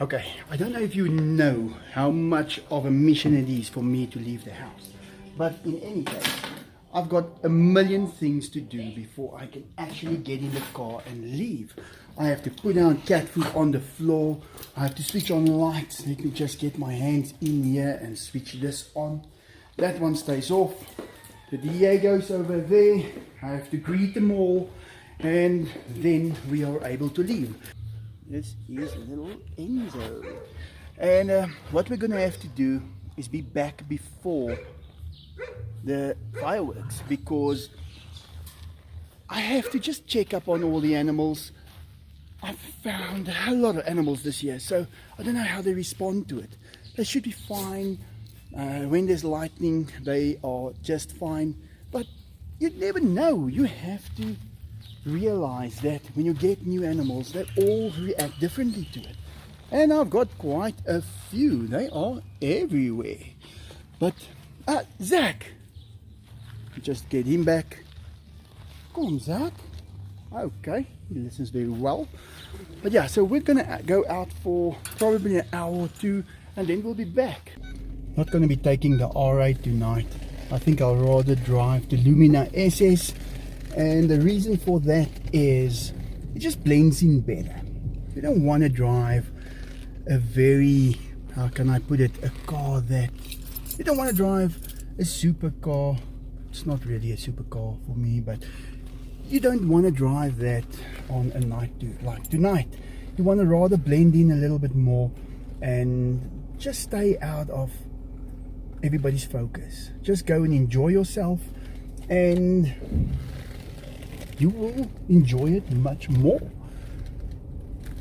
Okay, I don't know if you know how much of a mission it is for me to leave the house. But in any case, I've got a million things to do before I can actually get in the car and leave. I have to put down cat food on the floor. I have to switch on lights. Let me just get my hands in here and switch this on. That one stays off. The Diego's over there. I have to greet them all. And then we are able to leave. This is little Enzo. And what we're going to have to do is be back before the fireworks, because I have to just check up on all the animals. I've found a lot of animals this year, so I don't know how they respond to it. They should be fine. When there's lightning, they are just fine. But you never know. You have to realize that when you get new animals, they all react differently to it. And I've got quite a few. They are everywhere. But Zach, just get him back. Come on, Zach. Okay, he listens very well. But yeah, so we're gonna go out for probably an hour or two, and then we'll be back. Not gonna be taking the R8 tonight. I think I'll rather drive the Lumina SS. And the reason for that is it just blends in better. You don't want to drive a very, how can I put it, a car that, you don't want to drive a supercar. It's not really a supercar for me, but you don't want to drive that on a night like tonight. You want to rather blend in a little bit more and just stay out of everybody's focus. Just go and enjoy yourself, and you will enjoy it much more.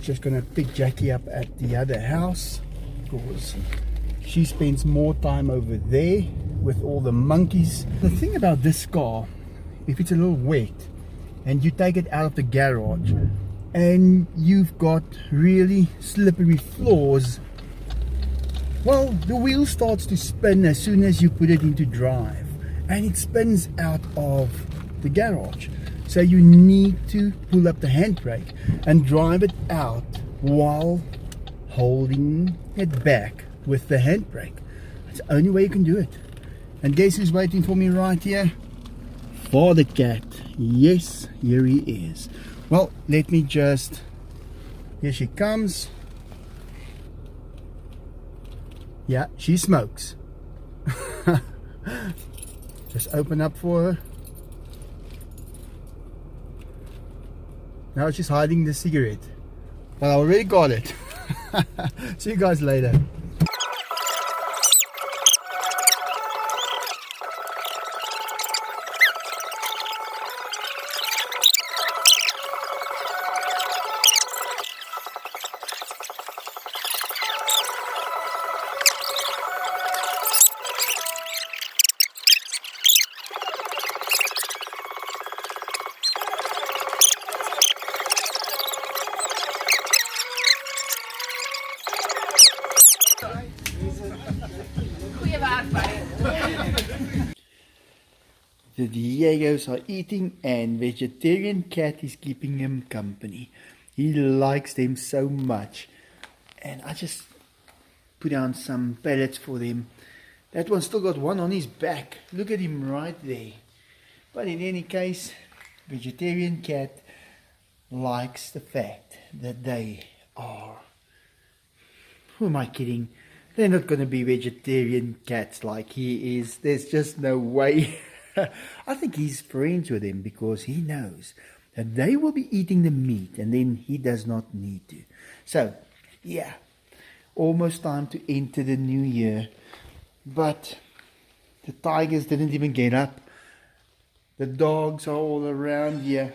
Just gonna pick Jackie up at the other house because she spends more time over there with all the monkeys. The thing about this car, if it's a little wet and you take it out of the garage and you've got really slippery floors, well, the wheel starts to spin as soon as you put it into drive, and it spins out of the garage. So you need to pull up the handbrake and drive it out while holding it back with the handbrake. That's the only way you can do it. And guess who's waiting for me right here? Father Cat. Yes, here he is. Well, let me just... Here she comes. Yeah, she smokes. Just open up for her. Now she's hiding the cigarette. But I already got it. See you guys later. The Diegos are eating, and vegetarian cat is keeping him company. He likes them so much. And I just put down some pellets for them. That one still got one on his back. Look at him right there. But in any case, vegetarian cat likes the fact that they are... Who am I kidding? They're not going to be vegetarian cats like he is. There's just no way. I think he's friends with him because he knows that they will be eating the meat, and then he does not need to. So, yeah, almost time to enter the new year. But the tigers didn't even get up. The dogs are all around here.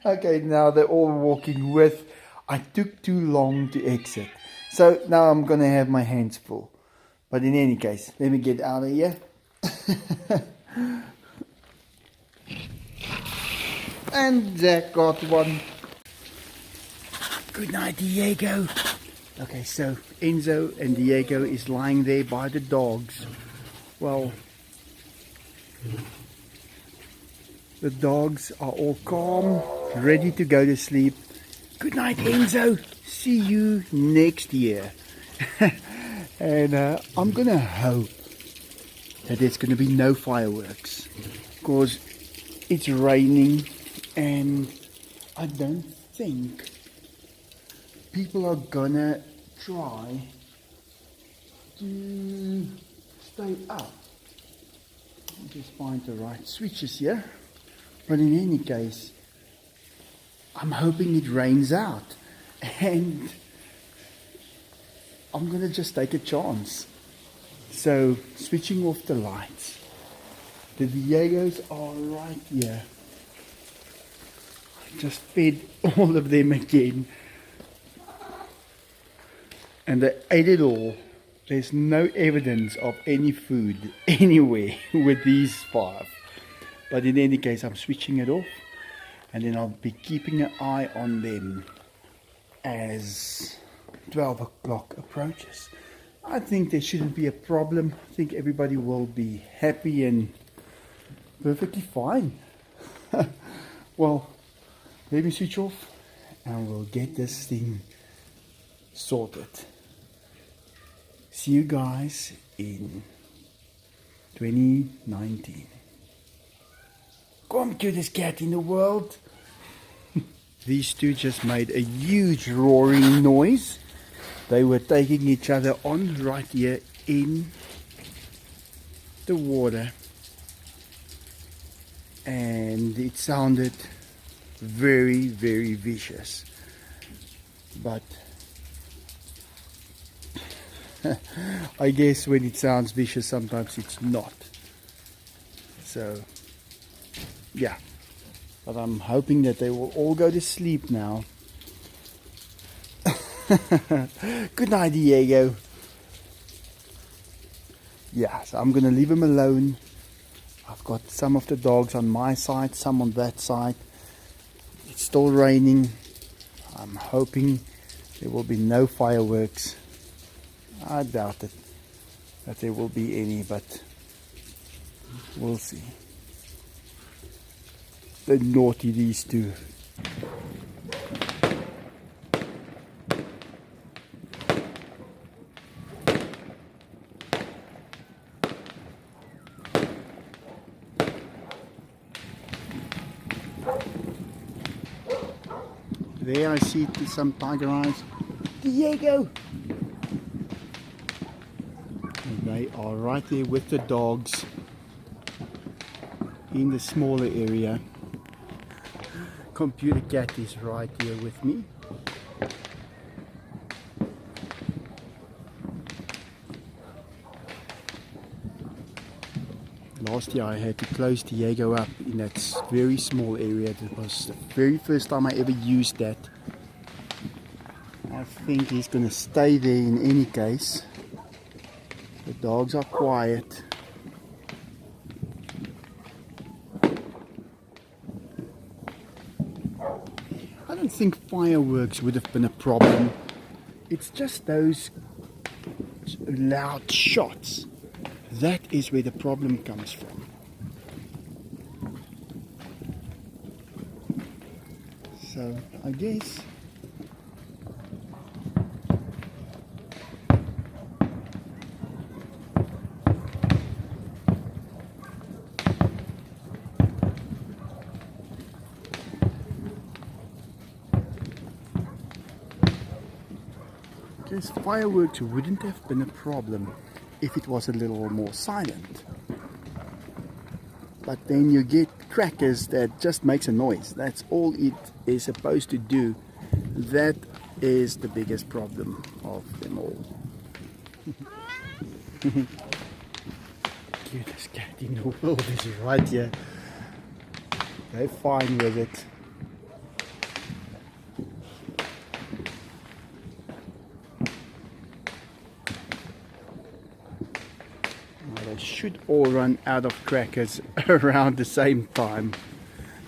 Okay, now they're all walking with. I took too long to exit. So now I'm going to have my hands full. But in any case, let me get out of here. And Zach got one. Good night, Diego. Okay, so Enzo and Diego is lying there by the dogs. Well, the dogs are all calm, ready to go to sleep. Good night, Enzo. see you next year. And I'm gonna hope that there's gonna be no fireworks, because it's raining and I don't think people are gonna try to stay up. Let me just find the right switches here. But in any case, I'm hoping it rains out, and I'm gonna just take a chance. So switching off the lights. The Diegos are right here. I just fed all of them again, and they ate it all. There's no evidence of any food anywhere with these 5. But in any case, I'm switching it off, and then I'll be keeping an eye on them as 12 o'clock approaches. I think there shouldn't be a problem. I think everybody will be happy and perfectly fine. Well, let me switch off and we'll get this thing sorted. See you guys in 2019. Come, cutest cat in the world. These two just made a huge roaring noise. They were taking each other on right here in the water, and it sounded very, very vicious. But I guess when it sounds vicious, sometimes it's not. So yeah, but I'm hoping that they will all go to sleep now. Good night, Diego. Yeah, so I'm gonna leave him alone. I've got some of the dogs on my side, some on that side. It's still raining. I'm hoping there will be no fireworks. I doubt it that there will be any, but we'll see. They're naughty, these two. There I see some tiger eyes. Diego! And they are right there with the dogs in the smaller area. Computer cat is right here with me. Last year I had to close Diego up in that very small area. That was the very first time I ever used that. I think he's going to stay there in any case. The dogs are quiet. I don't think fireworks would have been a problem. It's just those loud shots. That is where the problem comes from. So I guess fireworks wouldn't have been a problem if it was a little more silent. But then you get crackers that just makes a noise. That's all it is supposed to do. That is the biggest problem of them all. Cutest cat in the world is right here. They're fine with it. Should all run out of crackers around the same time.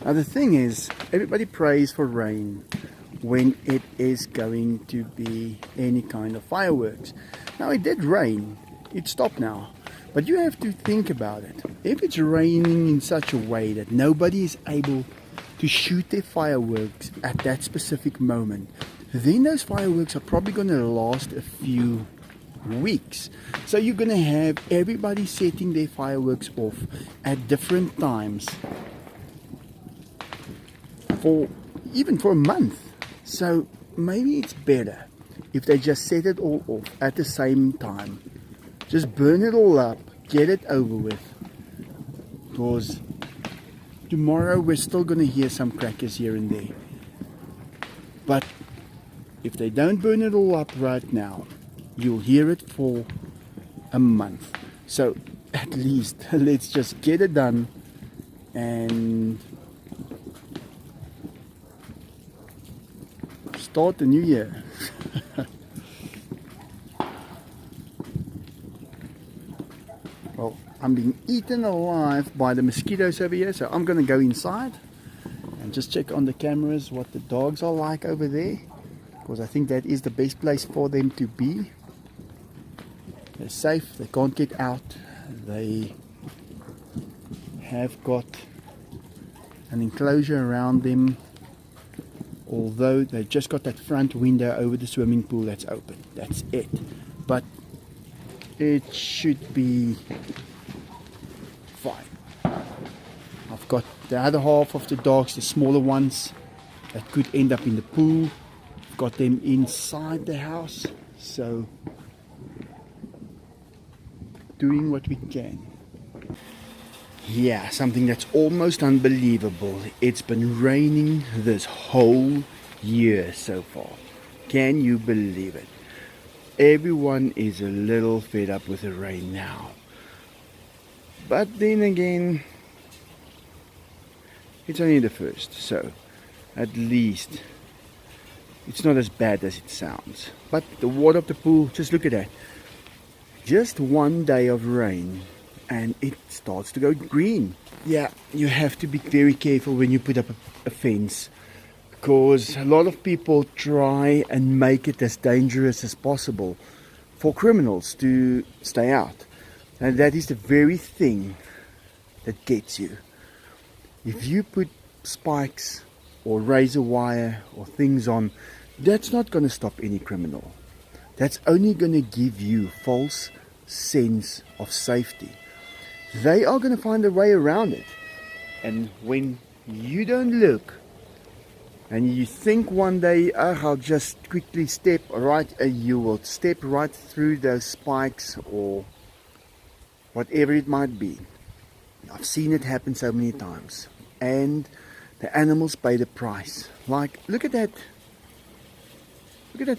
Now the thing is, everybody prays for rain when it is going to be any kind of fireworks. Now it did rain, it stopped now, but you have to think about it. If it's raining in such a way that nobody is able to shoot their fireworks at that specific moment, then those fireworks are probably going to last a few weeks. So you're going to have everybody setting their fireworks off at different times for even for a month. So maybe it's better if they just set it all off at the same time. Just burn it all up, get it over with, because tomorrow we're still going to hear some crackers here and there. But if they don't burn it all up right now, you'll hear it for a month. So at least let's just get it done and start the new year. Well, I'm being eaten alive by the mosquitoes over here, so I'm going to go inside and just check on the cameras what the dogs are like over there, because I think that is the best place for them to be. They're safe, they can't get out, they have got an enclosure around them, although they've just got that front window over the swimming pool that's open. That's it. But it should be fine. I've got the other half of the dogs, the smaller ones, that could end up in the pool. I've got them inside the house, so doing what we can. Yeah, something that's almost unbelievable. It's been raining this whole year so far. Can you believe it? Everyone is a little fed up with the rain now. But then again, it's only the first, so at least it's not as bad as it sounds. But the water of the pool, just look at that. Just one day of rain and it starts to go green. Yeah, you have to be very careful when you put up a fence, because a lot of people try and make it as dangerous as possible for criminals to stay out. And that is the very thing that gets you. If you put spikes or razor wire or things on, that's not going to stop any criminal. That's only going to give you false sense of safety. They are going to find a way around it. And when you don't look, and you think one day, oh, I'll just quickly step right, you will step right through those spikes or whatever it might be. I've seen it happen so many times. And the animals pay the price. Like, look at that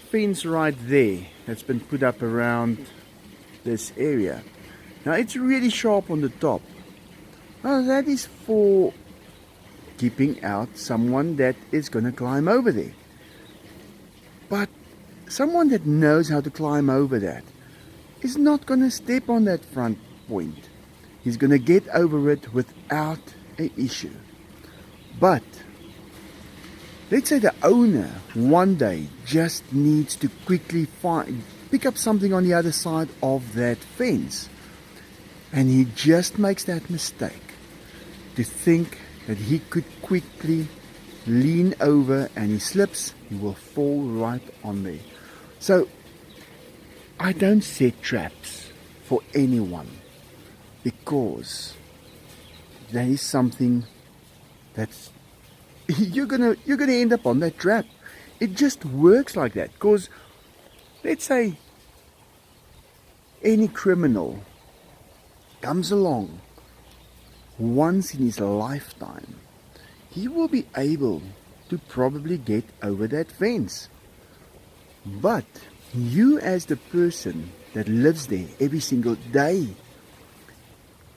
fence right there that's been put up around this area. Now it's really sharp on the top. Now that is for keeping out someone that is going to climb over there. But someone that knows how to climb over that is not going to step on that front point. He's going to get over it without an issue. But let's say the owner one day just needs to quickly pick up something on the other side of that fence, and he just makes that mistake to think that he could quickly lean over, and he slips, he will fall right on there. So I don't set traps for anyone, because that is something that's you're gonna end up on that trap. It just works like that. Because let's say any criminal comes along once in his lifetime, he will be able to probably get over that fence. But you, as the person that lives there every single day,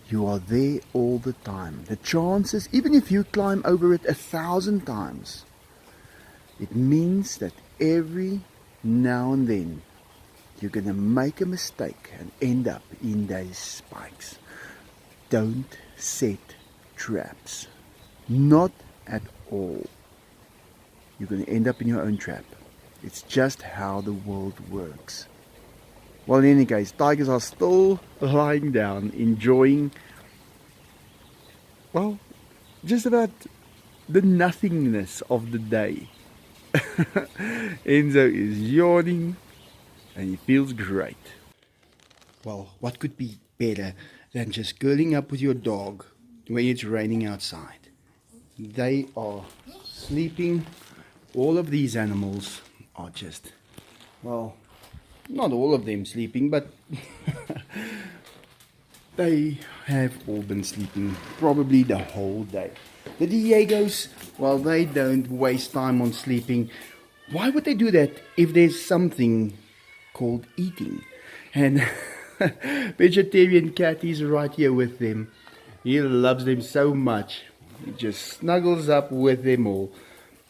you are there all the time. The chances, even if you climb over it 1,000 times, it means that every now and then you're going to make a mistake and end up in those spikes. Don't set traps. Not at all. You're going to end up in your own trap. It's just how the world works. Well, in any case, tigers are still lying down, enjoying, well, just about the nothingness of the day. Enzo is yawning and he feels great. Well, what could be better than just curling up with your dog when it's raining outside? They are sleeping. All of these animals are just, well, not all of them sleeping, but they have all been sleeping probably the whole day. The Diegos, well, they don't waste time on sleeping. Why would they do that if there's something called eating? And vegetarian cat is right here with them. He loves them so much. He just snuggles up with them all.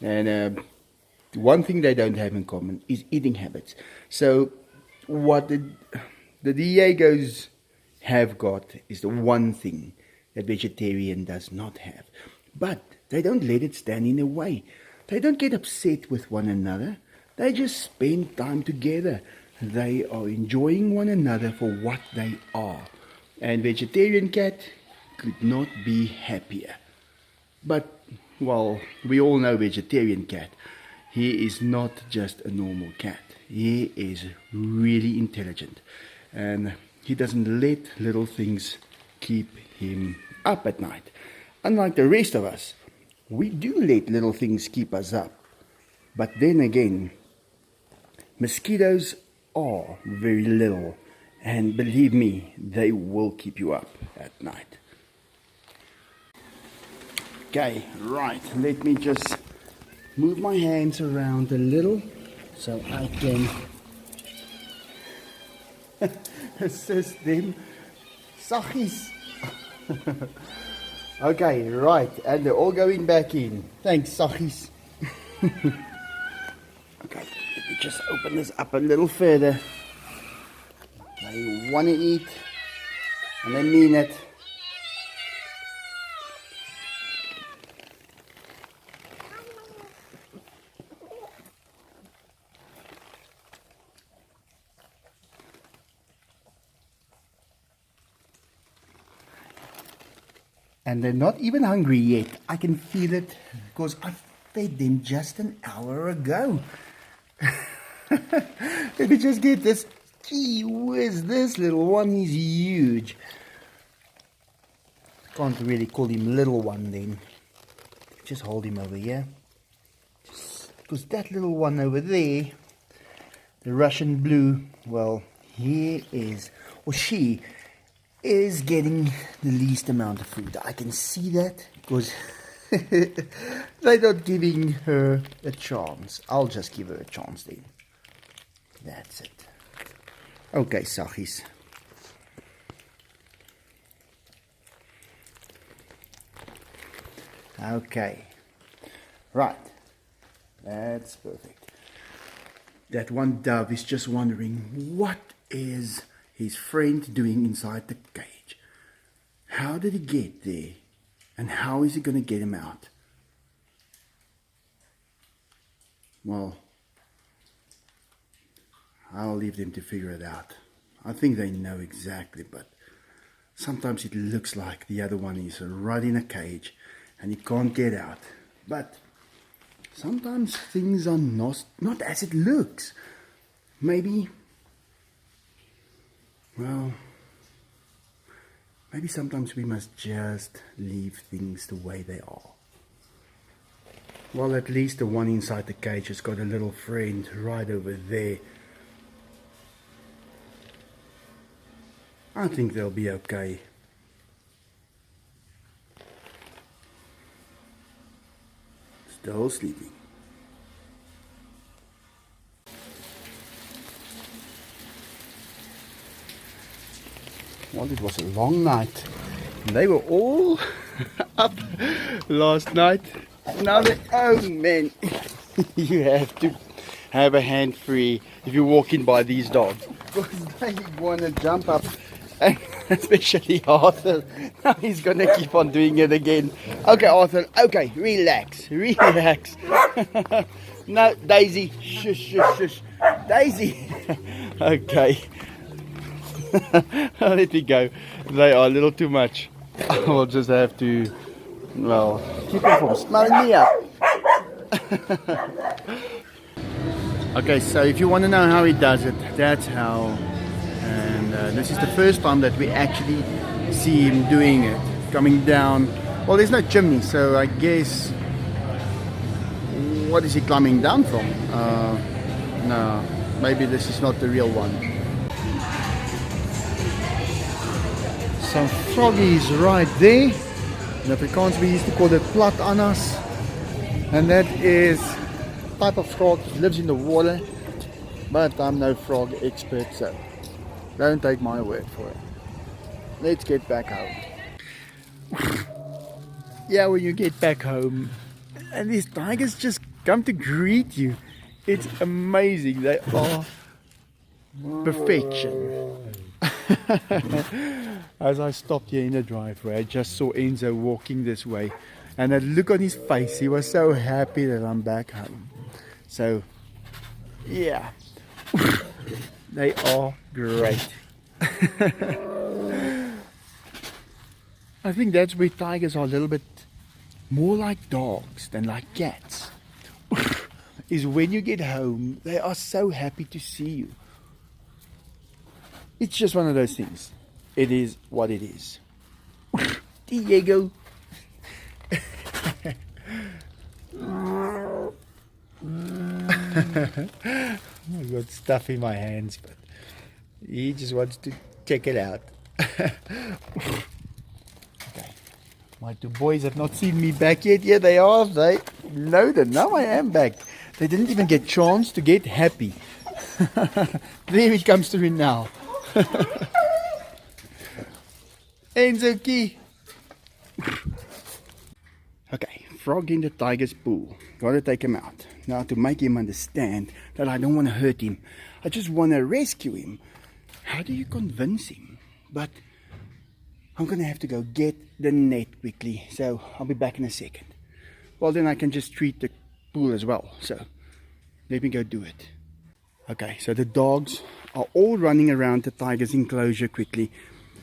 And one thing they don't have in common is eating habits. So what the Diegos have got is the one thing that vegetarian does not have. But they don't let it stand in the way. They don't get upset with one another. They just spend time together. They are enjoying one another for what they are. And vegetarian cat could not be happier. But, well, we all know vegetarian cat. He is not just a normal cat. He is really intelligent. And he doesn't let little things keep him up at night. Unlike the rest of us, we do let little things keep us up. But then again, mosquitoes are very little, and believe me, they will keep you up at night. Okay, right, let me just move my hands around a little so I can assist them. Saggies. Okay, right, and they're all going back in. Thanks, Saggies. Okay, let me just open this up a little further. They want to eat, and they mean it. And they're not even hungry yet. I can feel it because I fed them just an hour ago. Let me just get this. Gee whiz, this little one is huge. Can't really call him little one then. Just hold him over here. Because that little one over there, the Russian blue, well, he is, or she is getting the least amount of food. I can see that because they're not giving her a chance. I'll just give her a chance then. That's it. Okay, Saggies. Okay. Right. That's perfect. That one dove is just wondering, what is his friend doing inside the cage? How did he get there? And how is he going to get him out? Well, I'll leave them to figure it out. I think they know exactly, but sometimes it looks like the other one is right in a cage and he can't get out. But sometimes things are not as it looks. Maybe, well, maybe sometimes we must just leave things the way they are. Well, at least the one inside the cage has got a little friend right over there. I think they'll be okay. Still sleeping. Well, it was a long night. They were all up last night. Now they, oh man, you have to have a hand free if you're walking by these dogs, because they want to jump up, and especially Arthur. Now he's going to keep on doing it again. Okay, Arthur, okay, relax, relax. No, Daisy, shush, shush, shush. Daisy. Okay. Let me go. They are a little too much. I will just have to, well, keep them from smelling me up. Okay, so if you want to know how he does it, that's how. And this is the first time that we actually see him doing it. Coming down. Well, there's no chimney, so I guess. What is he climbing down from? No, maybe this is not the real one. Some froggies right there. In Afrikaans we used to call it plat annas. And that is a type of frog, lives in the water. But I'm no frog expert, so don't take my word for it. Let's get back home. Yeah, when you get back home and these tigers just come to greet you, it's amazing. They are perfection. As I stopped here in the driveway, I just saw Enzo walking this way, and that look on his face, he was so happy that I'm back home. So yeah, they are great. I think that's where tigers are a little bit more like dogs than like cats. Is when you get home, they are so happy to see you. It's just one of those things. It is what it is. Diego. I've got stuff in my hands, but he just wants to check it out. Okay. My two boys have not seen me back yet. Here they are. They know that now I am back. They didn't even get a chance to get happy. There it comes to me now. Enzo key. Okay, frog in the tiger's pool. Gotta take him out. Now to make him understand that I don't want to hurt him. I just want to rescue him. How do you convince him? But I'm gonna have to go get the net quickly. So I'll be back in a second. Well, then I can just treat the pool as well. So let me go do it. Okay, so the dogs are all running around the tiger's enclosure quickly.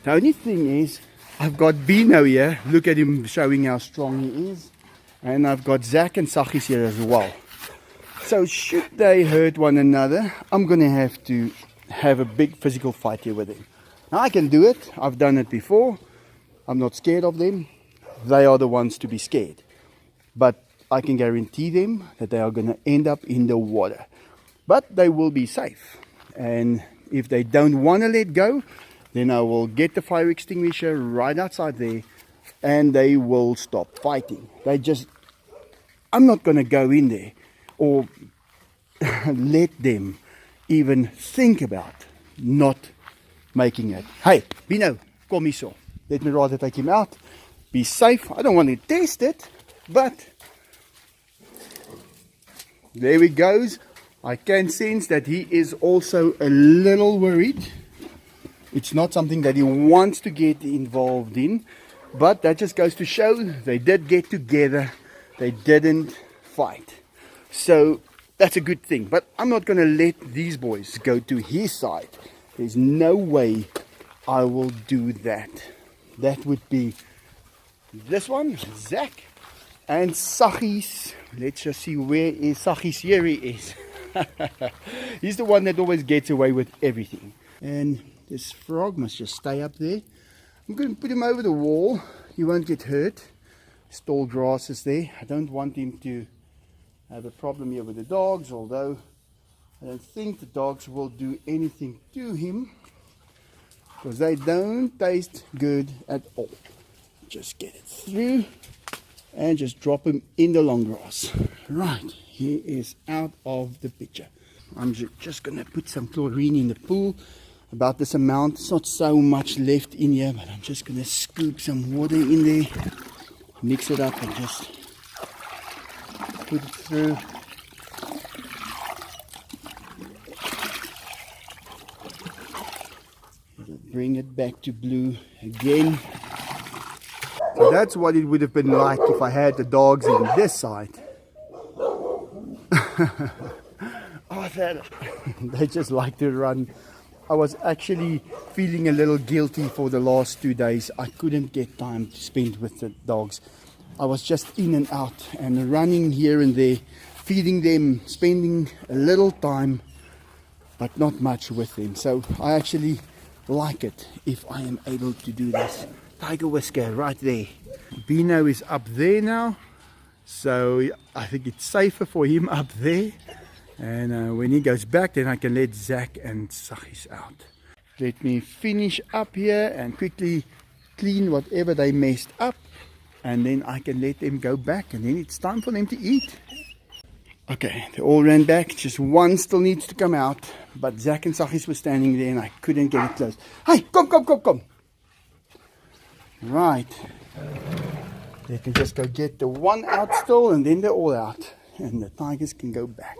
The only thing is, I've got Bino here. Look at him showing how strong he is. And I've got Zach and Sagis here as well. So should they hurt one another, I'm going to have a big physical fight here with them. Now I can do it. I've done it before. I'm not scared of them. They are the ones to be scared. But I can guarantee them that they are going to end up in the water. But they will be safe. And if they don't want to let go, then I will get the fire extinguisher right outside there and they will stop fighting. I'm not going to go in there or let them even think about not making it. Hey, Bino, kom hier so. Let me rather take him out. Be safe. I don't want to test it, but there he goes. I can sense that he is also a little worried. It's not something that he wants to get involved in, but that just goes to show they did get together. They didn't fight. So that's a good thing. But I'm not going to let these boys go to his side. There's no way I will do that. That would be this one, Zach, and Sagis. Let's just see where is Sagis. Here he is. He's the one that always gets away with everything. And this frog must just stay up there. I'm going to put him over the wall. He won't get hurt. There's tall grass is there. I don't want him to have a problem here with the dogs, although I don't think the dogs will do anything to him because they don't taste good at all. Just get it through and just drop him in the long grass. Right, he is out of the picture. I'm just going to put some chlorine in the pool. About this amount. It's not so much left in here, but I'm just going to scoop some water in there, mix it up and just put it through. Bring it back to blue again. So that's what it would have been like if I had the dogs in this side. Oh, they just like to run. I was actually feeling a little guilty for the last 2 days. I couldn't get time to spend with the dogs. I was just in and out and running here and there. feeding them, spending a little time, but not much with them. So I actually like it if I am able to do this. Tiger Whisker right there. Bino is up there now, so I think it's safer for him up there. And when he goes back, then I can let Zach and Saggies out. Let me finish up here and quickly clean whatever they messed up, and then I can let them go back, and then it's time for them to eat. Okay, they all ran back, just one still needs to come out, but Zach and Saggies were standing there and I couldn't get it close. Hey, come. Right. They can just go get the one out still, and then they're all out, and the tigers can go back.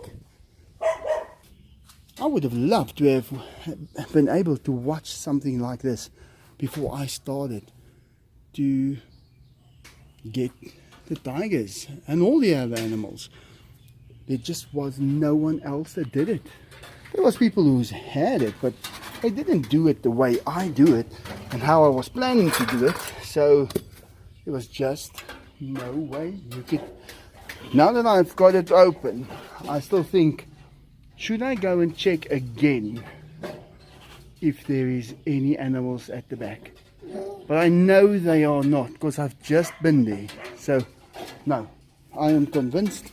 I would have loved to have been able to watch something like this before I started to get the tigers and all the other animals. There just was no one else that did it. There was people who had it, but they didn't do it the way I do it and how I was planning to do it. So there was just no way you could. Now that I've got it open, I still think, should I go and check again if there is any animals at the back? But I know they are not, because I've just been there. So no, I am convinced.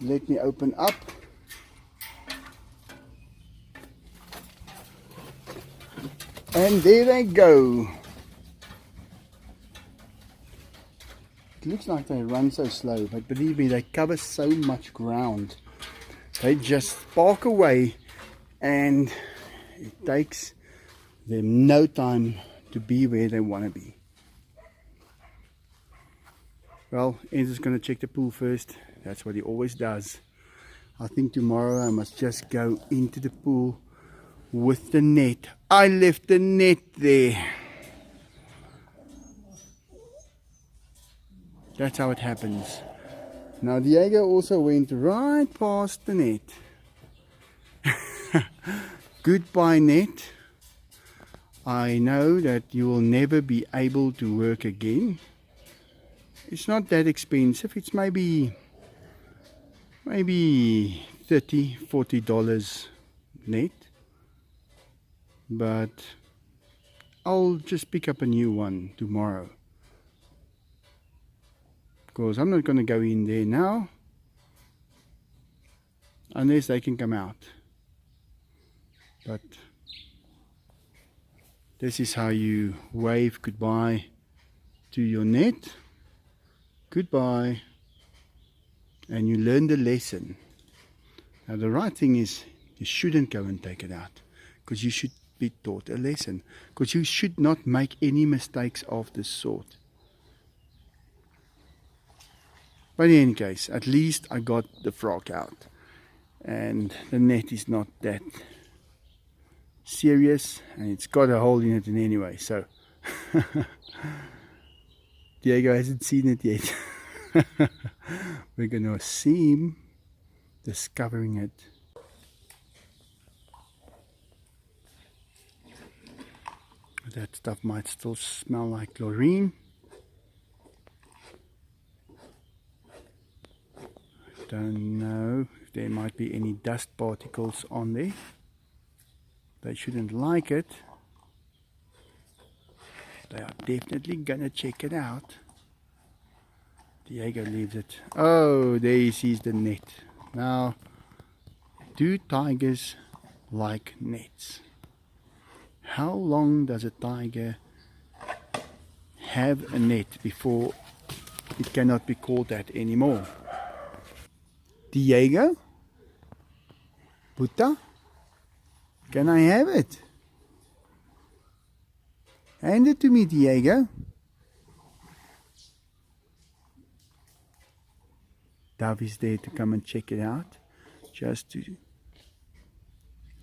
Let me open up. And there they go. It looks like they run so slow, but believe me, they cover so much ground. They just spark away, and it takes them no time to be where they want to be. Well, Enzo's going to check the pool first. That's what he always does. I think tomorrow I must just go into the pool with the net. I left the net there. That's how it happens. Now Diego also went right past the net. Goodbye net. I know that you will never be able to work again. It's not that expensive. It's maybe $30–40 net, but I'll just pick up a new one tomorrow, because I'm not going to go in there now unless they can come out. But this is how you wave goodbye to your net. Goodbye. And you learn the lesson. Now the right thing is, you shouldn't go and take it out, because you should be taught a lesson, because you should not make any mistakes of this sort. But in any case, at least I got the frog out, and the net is not that serious, and it's got a hole in it in any way, so Diego hasn't seen it yet. We're gonna see him discovering it. That stuff might still smell like chlorine. Don't know if there might be any dust particles on there. They shouldn't like it. They are definitely gonna check it out. Diego leaves it. Oh, there he sees the net. Now, do tigers like nets? How long does a tiger have a net before it cannot be called that anymore? Diego? Buddha? Can I have it? Hand it to me, Diego. Dove is there to come and check it out, just to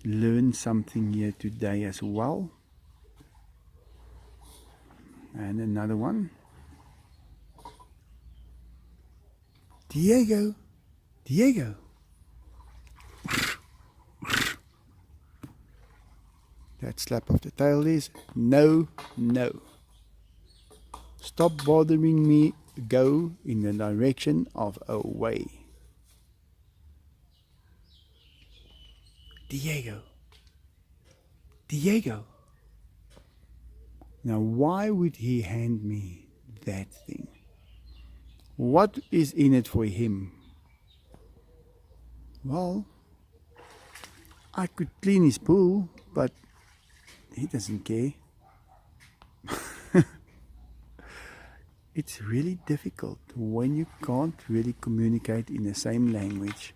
learn something here today as well. And another one. Diego, Diego. That slap of the tail is no, no. Stop bothering me. Go in the direction of away. Diego. Diego. Now, why would he hand me that thing? What is in it for him? Well, I could clean his pool, but he doesn't care. It's really difficult when you can't really communicate in the same language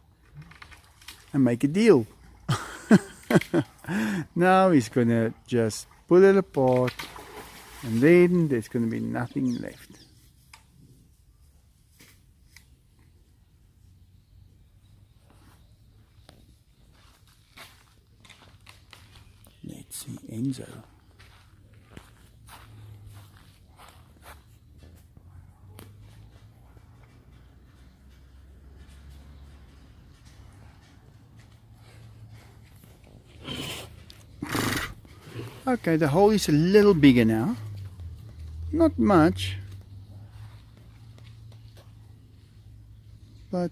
and make a deal. Now he's gonna just pull it apart, and then there's gonna be nothing left. Let's see, Enzo. Okay, the hole is a little bigger now. Not much, but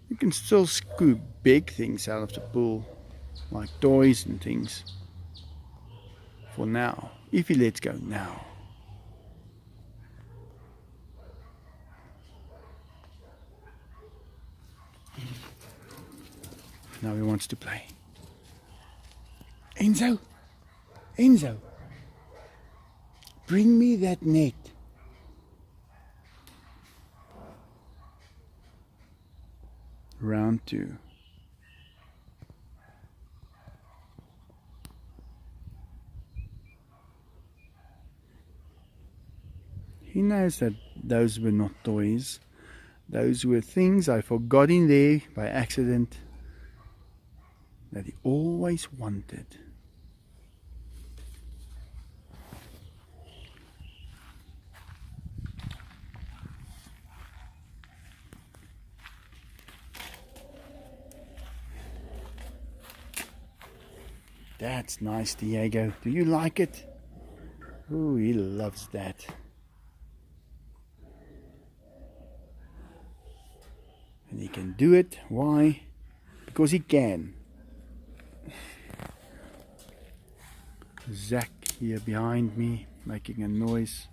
you can still scoop big things out of the pool, like toys and things. For now, if he lets go now. Now he wants to play. Enzo! Enzo! Bring me that net. Round 2. He knows that those were not toys. Those were things I forgot in there by accident that he always wanted. That's nice, Diego. Do you like it? Oh, he loves that. And he can do it. Why? Because he can. Zach here behind me making a noise.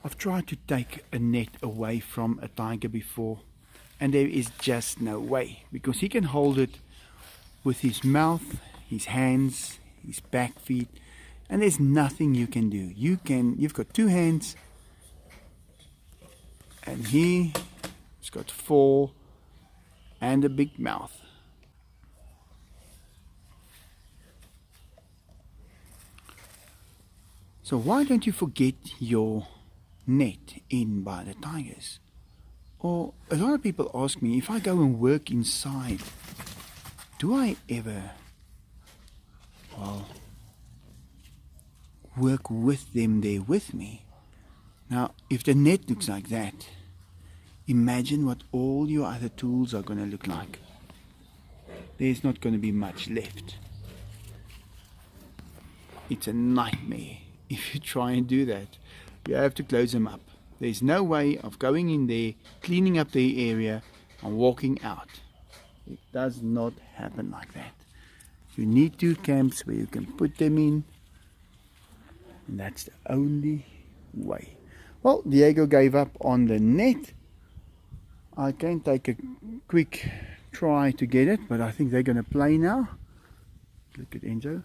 I've tried to take a net away from a tiger before, and there is just no way, because he can hold it with his mouth, his hands, his back feet, and there's nothing you can do. You've got 2 hands, and he's got 4 and a big mouth. So why don't you forget your net in by the tigers? Or a lot of people ask me, if I go and work inside, do I ever, well, work with them there with me? Now, if the net looks like that, imagine what all your other tools are going to look like. There's not going to be much left. It's a nightmare if you try and do that. You have to close them up. There's no way of going in there, cleaning up the area and walking out. It does not happen like that. You need 2 camps where you can put them in, and that's the only way. Well, Diego gave up on the net. I can take a quick try to get it, but I think they're going to play now. Look at Enzo.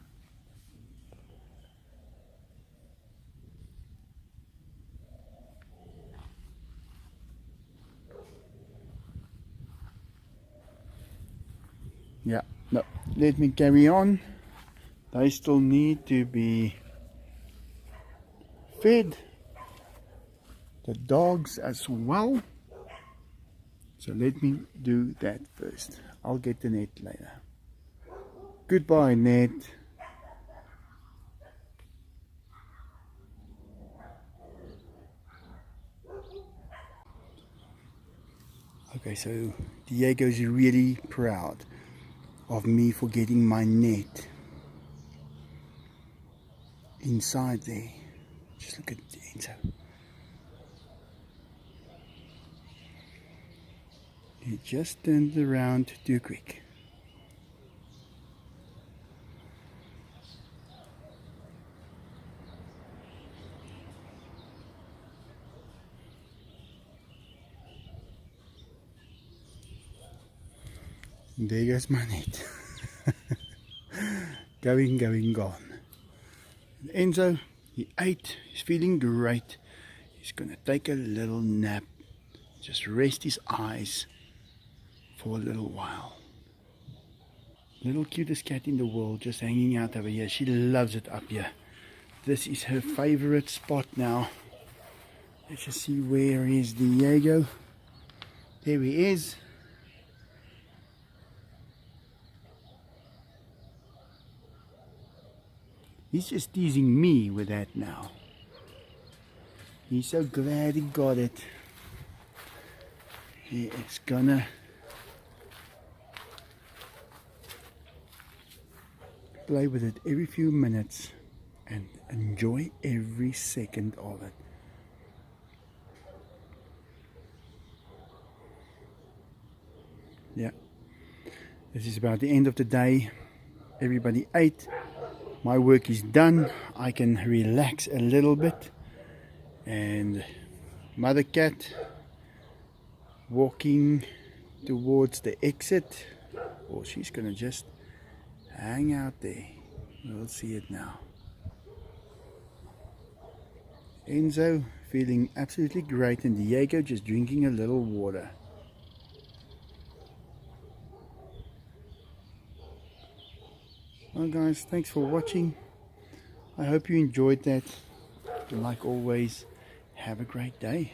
Yeah, no, let me carry on. They still need to be fed. The dogs as well. So let me do that first. I'll get the net later. Goodbye, net. Okay, so Diego's really proud of me for getting my net inside there. Just look at Enzo. He just turned around too quick. There goes my net. Going, gone. Enzo, he ate, he's feeling great. He's gonna take a little nap, just rest his eyes for a little while. Little cutest cat in the world, just hanging out over here. She loves it up here. This is her favorite spot now. Let's just see, where is Diego? There he is. He's just teasing me with that now. He's so glad he got it. He is gonna play with it every few minutes and enjoy every second of it. Yeah, this is about the end of the day. Everybody ate. My work is done. I can relax a little bit. And mother cat walking towards the exit. Or she's gonna just hang out there. We'll see it now. Enzo feeling absolutely great, and Diego just drinking a little water. Well guys, thanks for watching. I hope you enjoyed that. And like always, have a great day.